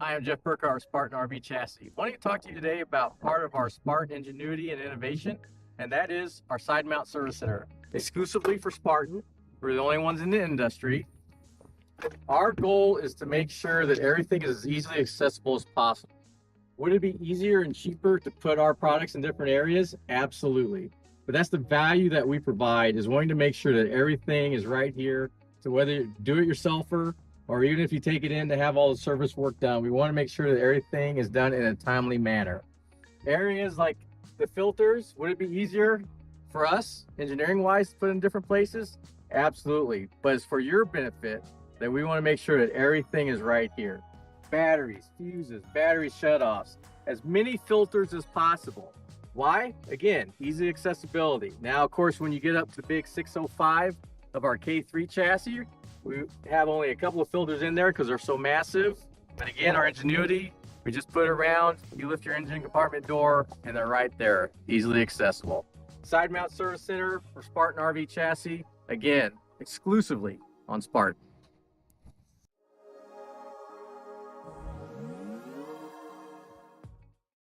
Hi, I'm Jeff Burkhardt with Spartan RV Chassis. I wanted to talk to you today about part of our Spartan ingenuity and innovation, and that is our side mount service center. Exclusively for Spartan, we're the only ones in the industry. Our goal is to make sure that everything is as easily accessible as possible. Would it be easier and cheaper to put our products in different areas? Absolutely. But that's the value that we provide, is wanting to make sure that everything is right here. So whether you do it yourselfer, or even if you take it in to have all the service work done, we want to make sure that everything is done in a timely manner. Areas like the filters, would it be easier for us, engineering-wise, to put in different places? Absolutely. But it's for your benefit that we want to make sure that everything is right here. Batteries, fuses, battery shutoffs, as many filters as possible. Why? Again, easy accessibility. Now, of course, when you get up to the big 605 of our K3 chassis, we have only a couple of filters in there because they're so massive. But again, our ingenuity, we just put it around, you lift your engine compartment door, and they're right there, easily accessible. Side mount service center for Spartan RV Chassis, again, exclusively on Spartan.